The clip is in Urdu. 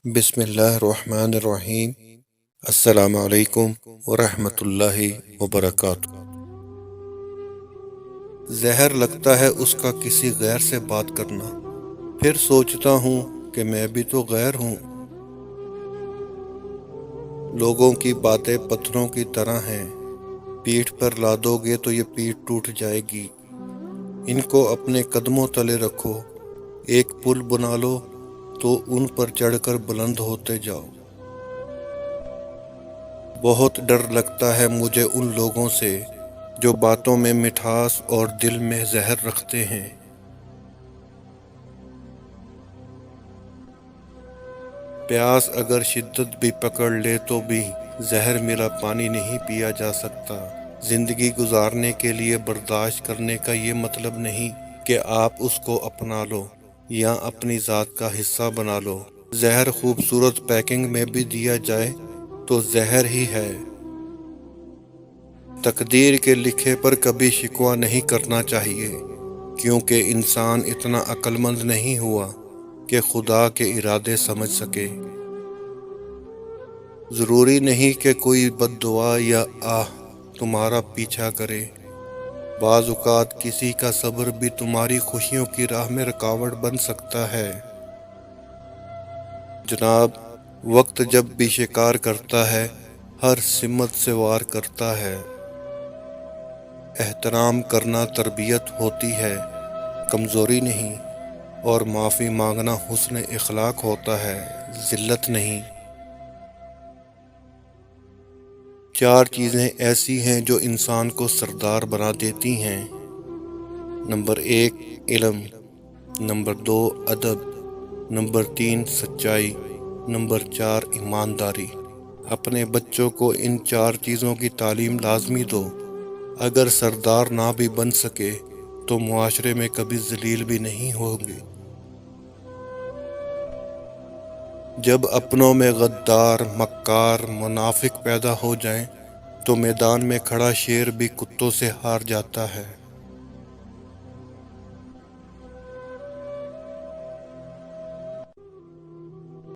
بسم اللہ الرحمن الرحیم۔ السلام علیکم ورحمۃ اللہ وبرکاتہ۔ زہر لگتا ہے اس کا کسی غیر سے بات کرنا، پھر سوچتا ہوں کہ میں بھی تو غیر ہوں۔ لوگوں کی باتیں پتھروں کی طرح ہیں، پیٹھ پر لا دو گے تو یہ پیٹھ ٹوٹ جائے گی۔ ان کو اپنے قدموں تلے رکھو، ایک پل بنا لو تو ان پر چڑھ کر بلند ہوتے جاؤ۔ بہت ڈر لگتا ہے مجھے ان لوگوں سے جو باتوں میں مٹھاس اور دل میں زہر رکھتے ہیں۔ پیاس اگر شدت بھی پکڑ لے تو بھی زہر ملا پانی نہیں پیا جا سکتا۔ زندگی گزارنے کے لیے برداشت کرنے کا یہ مطلب نہیں کہ آپ اس کو اپنا لو یا اپنی ذات کا حصہ بنا لو۔ زہر خوبصورت پیکنگ میں بھی دیا جائے تو زہر ہی ہے۔ تقدیر کے لکھے پر کبھی شکوہ نہیں کرنا چاہیے، کیونکہ انسان اتنا عقل مند نہیں ہوا کہ خدا کے ارادے سمجھ سکے۔ ضروری نہیں کہ کوئی بد دعا یا آہ تمہارا پیچھا کرے۔ بعض اوقات کسی کا صبر بھی تمہاری خوشیوں کی راہ میں رکاوٹ بن سکتا ہے۔ جناب، وقت جب بھی شکار کرتا ہے، ہر سمت سے وار کرتا ہے۔ احترام کرنا تربیت ہوتی ہے، کمزوری نہیں، اور معافی مانگنا حسن اخلاق ہوتا ہے، ذلت نہیں۔ 4 چیزیں ایسی ہیں جو انسان کو سردار بنا دیتی ہیں۔ نمبر 1 علم، نمبر 2 ادب، نمبر 3 سچائی، نمبر 4 ایمانداری۔ اپنے بچوں کو ان 4 چیزوں کی تعلیم لازمی دو۔ اگر سردار نہ بھی بن سکے تو معاشرے میں کبھی ذلیل بھی نہیں ہوں گے۔ جب اپنوں میں غدار، مکار، منافق پیدا ہو جائیں تو میدان میں کھڑا شیر بھی کتوں سے ہار جاتا ہے۔